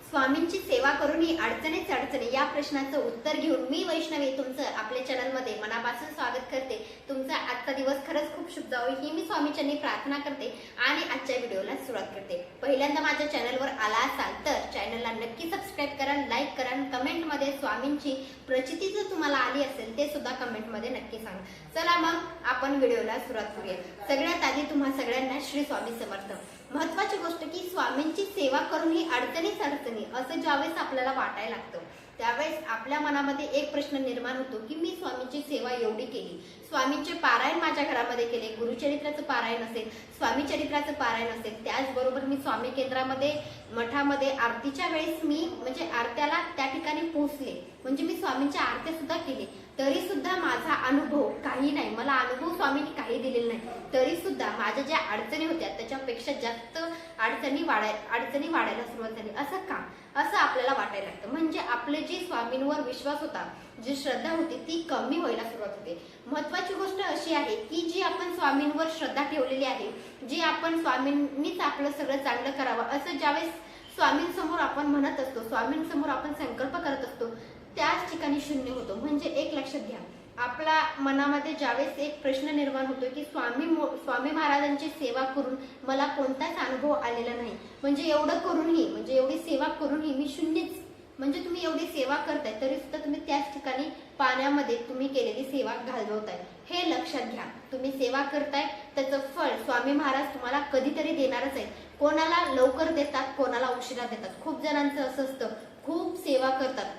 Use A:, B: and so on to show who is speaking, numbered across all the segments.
A: स्वामींची सेवा करून ही अडचणीच अडचणी या प्रश्नाचं उत्तर घेऊन मी वैष्णवी तुमचं आपल्या चॅनलमध्ये मनापासून स्वागत करते। तुमचा आजचा दिवस खरंच खूप शुभ जावो ही मी स्वामींचरणी प्रार्थना करते आणि आजच्या व्हिडिओला सुरुवात करते। पहिल्यांदा माझ्या चॅनलवर आला असाल तर चॅनलला नक्की सबस्क्राइब करा, लाईक करा, कमेंटमध्ये स्वामींची प्रचिती जर तुम्हाला आली असेल ते सुद्धा कमेंटमध्ये नक्की सांगा। चला मग आपण व्हिडिओला सुरुवात करूया। सगळ्यात आधी तुम्हा सगळ्यांना श्री स्वामी समर्थ। महत्त्वाची गोष्ट की स्वामींची सेवा करून ही अडचणीच अडचणी असं ज्यावेळेस आपल्याला वाटायला लागतं त्यावेळेस आपल्या मनामध्ये एक प्रश्न निर्माण होतो की मी स्वामींची सेवा एवढी केली, स्वामींचे पारायण माझ्या घरामध्ये केले, गुरुचरित्राचं पारायण असेल, स्वामी चरित्राचं पारायण असेल, त्याचबरोबर मी स्वामी केंद्रामध्ये मठामध्ये आरतीच्या वेळेस मी म्हणजे आरत्याला त्या ठिकाणी पोहोचले, म्हणजे मी स्वामींच्या आरत्या सुद्धा केली, तरी सुद्धा माझा अनुभव काही नाही, मला अनुभव स्वामींनी काही दिलेला नाही, तरी सुद्धा माझ्या ज्या अडचणी होत्या त्याच्यापेक्षा जास्त अडचणी वाढायला सुरुवात झाली। असं का असं आपल्याला वाटायला लागतं, म्हणजे आपले जी स्वामींवर विश्वास होता, जी श्रद्धा होती ती कमी व्हायला सुरुवात होते। महत्त्वाची गोष्ट अशी आहे की जी आपण स्वामींवर श्रद्धा ठेवलेली आहे, जी आपण स्वामींनीच आपलं सगळं चांगलं करावं असं ज्यावेळेस स्वामींसमोर आपण म्हणत असतो, स्वामींसमोर आपण संकल्प करत असतो, त्याच ठिकाणी शून्य होतो। म्हणजे एक लक्षात घ्या, आपला मनामध्ये ज्यावेळेस एक प्रश्न निर्माण होतो की स्वामी महाराजांची सेवा करून मला कोणताच अनुभव आलेला नाही, म्हणजे एवढं करूनही म्हणजे एवढी सेवा करूनही मी शून्यच, म्हणजे तुम्ही एवढी सेवा करताय तरी सुद्धा तुम्ही त्याच ठिकाणी पाण्यामध्ये तुम्ही केलेली सेवा घालवताय, हे लक्षात घ्या। तुम्ही सेवा करताय त्याचं फळ स्वामी महाराज तुम्हाला कधीतरी देणारच आहे। कोणाला लवकर देतात, कोणाला उशिरा देतात। खूप जणांचं असं असतं, खूप सेवा करतात,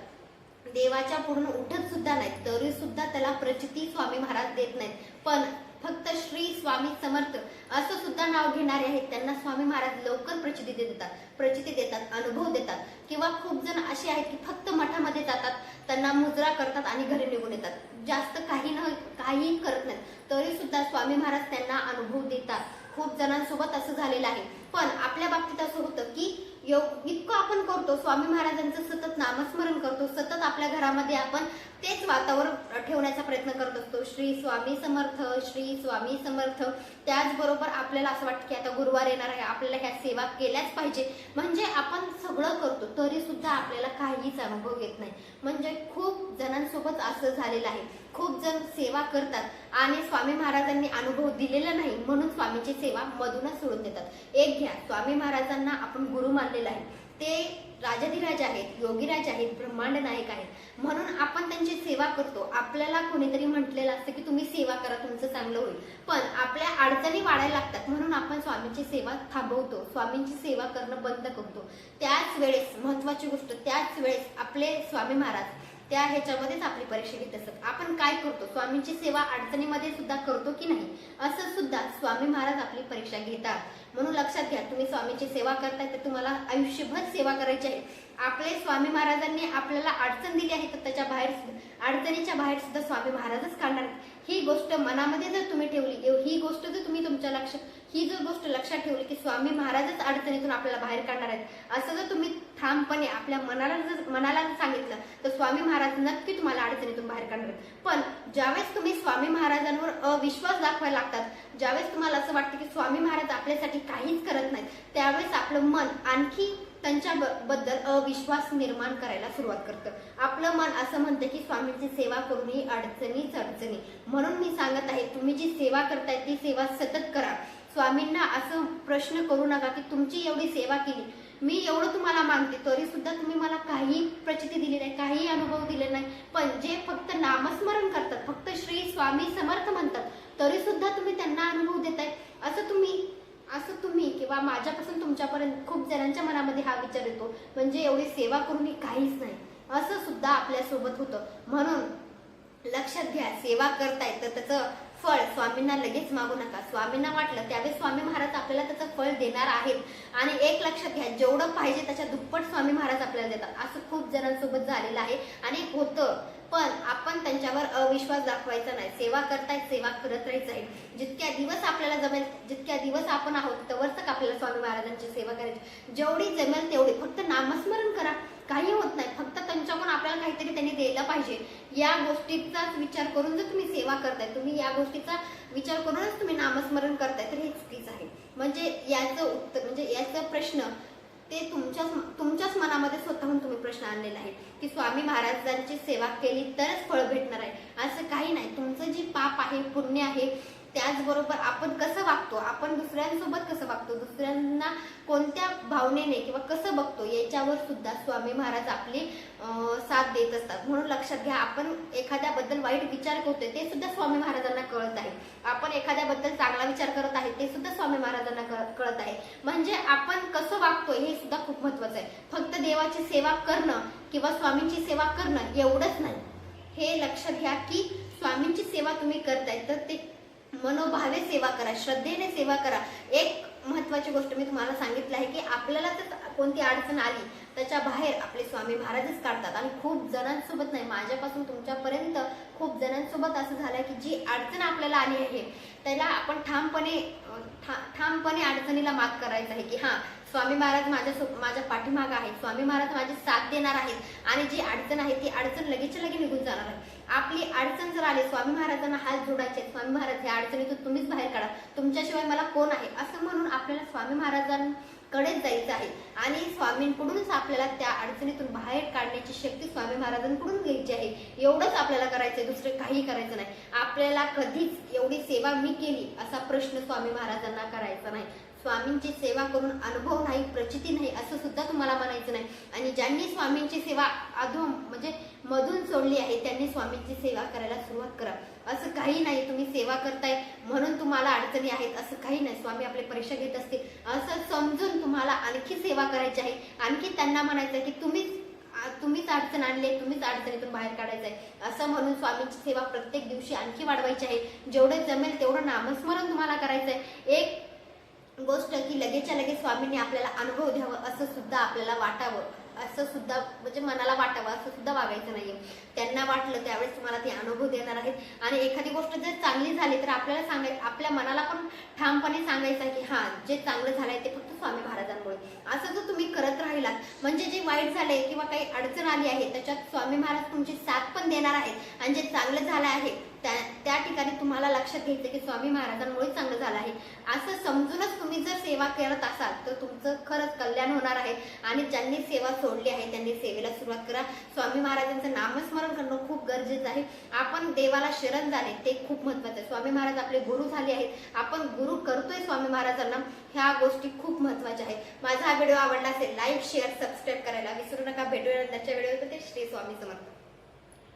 A: देवाच्या पूर्ण उठत सुद्धा नाही तरी सुद्धा त्याला प्रचिती स्वामी महाराज देत नाहीत, पण फक्त श्री स्वामी समर्थ असं सुद्धा नाव घेणारे आहेत त्यांना स्वामी महाराज लवकर प्रचिती देतात, अनुभव देतात। किंवा खूप जण असे आहेत की फक्त मठामध्ये जातात, त्यांना मुजरा करतात आणि घरी निघून येतात, जास्त काही करत नाहीत, तरी सुद्धा स्वामी महाराज त्यांना अनुभव देतात। खूप जणांसोबत असं झालेलं आहे। पण आपल्या बाबतीत असं होतं की इतकं आपण करतो, स्वामी महाराजांचं सतत नामस्मरण करतो, सतत आपल्या घरामध्ये आपण तेच वातावरण ठेवण्याचा प्रयत्न करत असतो, श्री स्वामी समर्थ, श्री स्वामी समर्थ। त्याचबरोबर आपल्याला असं वाटतं की आता गुरुवार येणार आहे, आपल्याला ह्या सेवा केल्याच पाहिजे, म्हणजे आपण सगळं करतो तरी सुद्धा आपल्याला काहीच अनुभव येत नाही। म्हणजे खूप जणांसोबत असं झालेलं आहे, खूप जण सेवा करतात आणि स्वामी महाराजांनी अनुभव दिलेला नाही म्हणून स्वामींची सेवा मधूनच सोडून देतात। एक घ्या, स्वामी महाराजांना आपण गुरु मानलेला आहे, ते राजाधिराज आहेत, योगीराज आहेत, ब्रह्मांड नायक आहेत, म्हणून आपण त्यांची सेवा करतो। आपल्याला कोणीतरी म्हटलेलं असतं की तुम्ही सेवा करा, तुमचं चांगलं होईल, पण आपल्या अडचणी वाढायला लागतात म्हणून आपण स्वामींची सेवा थांबवतो, स्वामींची सेवा करणं बंद करतो। त्याच वेळेस महत्वाची गोष्ट, त्याच वेळेस आपले स्वामी महाराज त्या ह्याच्यामध्येच आपली परीक्षा घेत असतात। आपण काय करतो, स्वामींची सेवा अडचणीमध्ये सुद्धा करतो की नाही असं सुद्धा स्वामी महाराज आपली परीक्षा घेतात। म्हणून लक्षात घ्या, तुम्ही स्वामींची सेवा करताय तर तुम्हाला आयुष्यभर सेवा करायची आहे। आपले स्वामी महाराजांनी आपल्याला अडचण दिली आहे तर त्याच्या बाहेर अडचणीच्या बाहेर सुद्धा स्वामी महाराजच काढणार। ही गोष्ट मनामध्ये जर तुम्ही ठेवली, ही गोष्ट जर तुम्ही तुमच्या ही जर गोष्ट लक्षात ठेवली की स्वामी महाराजच अडचणीतून आपल्याला बाहेर काढणार आहेत, असं जर तुम्ही ठामपणे आपल्या मनाला सांगितलं तर स्वामी महाराज नक्की तुम्हाला अडचणीतून बाहेर काढणार आहेत। पण ज्यावेळेस तुम्ही स्वामी महाराजांवर अविश्वास दाखवायला लागतात, ज्यावेळेस तुम्हाला असं वाटतं की स्वामी महाराज आपल्यासाठी काहीच करत नाहीत, त्यावेळेस आपलं मन आणखी त्यांच्याबद्दल अविश्वास निर्माण करायला सुरुवात करतं। आपलं मन असं म्हणतं की स्वामींची सेवा करून ही अडचणीच अडचणी, म्हणून मी सांगत आहे तुम्ही जी सेवा करताय ती सेवा सतत करा। स्वामींना असं प्रश्न करू नका की तुमची एवढी सेवा केली, मी एवढं तुम्हाला मागते तरी सुद्धा तुम्ही मला काही प्रचिती दिली नाही, काही अनुभव दिले नाही, पण जे फक्त नामस्मरण करतात, फक्त श्री स्वामी समर्थ म्हणतात तरी सुद्धा तुम्ही त्यांना अनुभव देताय। असं तुम्ही किंवा माझ्यापासून तुमच्यापर्यंत खूप जणांच्या मनामध्ये हा विचार येतो, म्हणजे एवढी सेवा करूनही काहीच नाही असं सुद्धा आपल्यासोबत होतं। म्हणून लक्षात घ्या, सेवा करताय तर त्याचं फळ स्वामींना लगेच मागू नका। स्वामींना वाटलं त्यावेळेस स्वामी महाराज आपल्याला त्याचं फळ देणार आहेत, आणि एक लक्षात घ्या, जेवढं पाहिजे त्याच्या दुप्पट स्वामी महाराज आपल्याला देतात। असं खूप जणांसोबत झालेलं आहे आणि होतं, पण आपण त्यांच्यावर अविश्वास दाखवायचा नाही। सेवा करताय, सेवा करत राहायचं आहे। जितक्या दिवस आपल्याला जमेल, जितक्या दिवस आपण आहोत तवरच आपल्याला स्वामी महाराजांची सेवा करायची, जेवढी जमेल तेवढी। फक्त नामस्मरण करा, काही होत नाही, फक्त त्यांच्याकडून आपल्याला काहीतरी त्यांनी द्यायला पाहिजे या गोष्टीचाच विचार करून जर तुम्ही सेवा करताय, तुम्ही या गोष्टीचा विचार करूनच तुम्ही नामस्मरण करताय तर हे चुकीचं आहे। म्हणजे याचं उत्तर म्हणजे याचा प्रश्न ते तुमच्याच मनामध्ये मनामध्ये स्वतःहून तुम्ही प्रश्न आणलेला आहे की स्वामी महाराजांची सेवा केली तरच फळ भेटणार आहे, असं काही नाही. तुमचं जे पाप आहे, पुण्य आहे, त्याचबरोबर आपण कसं वागतो, आपण दुसऱ्यांसोबत कसं वागतो, दुसऱ्यांना कोणत्या भावनेने किंवा कसं बघतो, याच्यावर सुद्धा स्वामी महाराज आपली साथ देत असतात. म्हणून लक्षात घ्या, आपण एखाद्याबद्दल वाईट विचार करतोय ते सुद्धा स्वामी महाराजांना कळत आहे. आपण एखाद्याबद्दल चांगला विचार करत आहे ते सुद्धा स्वामी महाराजांना कळत आहे. म्हणजे आपण कसं वागतोय हे सुद्धा खूप महत्वाचं आहे. फक्त देवाची सेवा करणं किंवा स्वामींची सेवा करणं एवढंच नाही. हे लक्षात घ्या की स्वामींची सेवा तुम्ही करताय तर ते मनोभावे सेवा करा, श्रद्धेने सेवा करा. एक महत्वाची गोष्ट मी तुम्हाला सांगितलं आहे की आपल्याला जर कोणती अडचण आली त्याच्या बाहेर आपले स्वामी महाराजच काढतात. आणि खूप जणांसोबत नाही, माझ्यापासून तुमच्यापर्यंत खूप जणांसोबत असं झालंय की जी अडचण आपल्याला आली आहे त्याला आपण ठामपणे अडचणीला मात करायचं आहे की हा, स्वामी महाराज माझ्या पाठीमागे आहेत, स्वामी महाराज माझी साथ देणार आहेत आणि जी अडचण आहे ती अडचण लगेचच्या लगे निघून जाणार आहे. आपली अडचण जर आली, स्वामी महाराजांना हात जोडायचे, स्वामी महाराज ह्या अडचणीतून तुम्हीच बाहेर काढा, तुमच्याशिवाय मला कोण आहे, असं म्हणून आपल्याला स्वामी महाराजांकडेच जायचं आहे. आणि स्वामींकडूनच आपल्याला त्या अडचणीतून बाहेर काढण्याची शक्ती स्वामी महाराजांकडून घ्यायची आहे. एवढंच आपल्याला करायचंय, दुसरं काही करायचं नाही. आपल्याला कधीच एवढी सेवा मी केली असा प्रश्न स्वामी महाराजांना करायचा नाही. स्वामींची सेवा करून अनुभव नाही, प्रचिती नाही असं सुद्धा तुम्हाला म्हणायचं नाही. आणि ज्यांनी स्वामींची सेवा म्हणजे मधून सोडली आहे त्यांनी स्वामींची सेवा करायला सुरुवात करा. असं काही नाही तुम्ही सेवा करताय म्हणून तुम्हाला अडचणी आहेत असं काही नाही. स्वामी आपले परीक्षा घेत असतील असं समजून तुम्हाला आणखी सेवा करायची आहे. आणखी त्यांना म्हणायचं की तुम्हीच अडचण आणले, तुम्हीच अडचणीतून बाहेर काढायचंय असं म्हणून स्वामींची सेवा प्रत्येक दिवशी आणखी वाढवायची आहे. जेवढं जमेल तेवढं नामस्मरण तुम्हाला करायचंय. एक गोष्ट की लगेचच्या लगेच स्वामींनी आपल्याला अनुभव द्यावं असं सुद्धा आपल्याला वाटावं, असं सुद्धा म्हणजे मनाला वाटावं असं सुद्धा वागायचं नाहीये. त्यांना वाटलं त्यावेळेस तुम्हाला ते अनुभव देणार आहेत. आणि एखादी गोष्ट जर चांगली झाली तर आपल्याला आपल्या मनाला पण ठामपणे सांगायचं की हा, जे चांगलं झालंय ते फक्त स्वामी महाराजांमुळे. असं जर तुम्ही करत राहिलात म्हणजे जे वाईट झालंय किंवा काही अडचण आली आहे त्याच्यात स्वामी महाराज तुमची साथ पण देणार आहेत. आणि जे चांगलं झालं आहे त्या ठिकाणी तुम्हाला लक्षात घ्यायचं की स्वामी महाराजांमुळे चांगलं झालं आहे. असं समजूनच तुम्ही जर सेवा करत असाल तर तुमचं खरंच कल्याण होणार आहे. आणि ज्यांनी सेवा सोडली आहे त्यांनी सेवेला सुरुवात करा. स्वामी महाराजांचं नामस्मरण करणं खूप गरजेचं आहे. आपण देवाला शरण जाणे ते खूप महत्वाचं आहे. स्वामी महाराज आपले गुरु झाले आहेत, आपण गुरु करतोय स्वामी महाराजांना, ह्या गोष्टी खूप महत्वाच्या आहेत. माझा हा व्हिडिओ आवडला असेल लाईक, शेअर, सबस्क्राईब करायला विसरू नका. भेटूया नंतरच्या व्हिडिओमध्ये. श्री स्वामी समर्थ.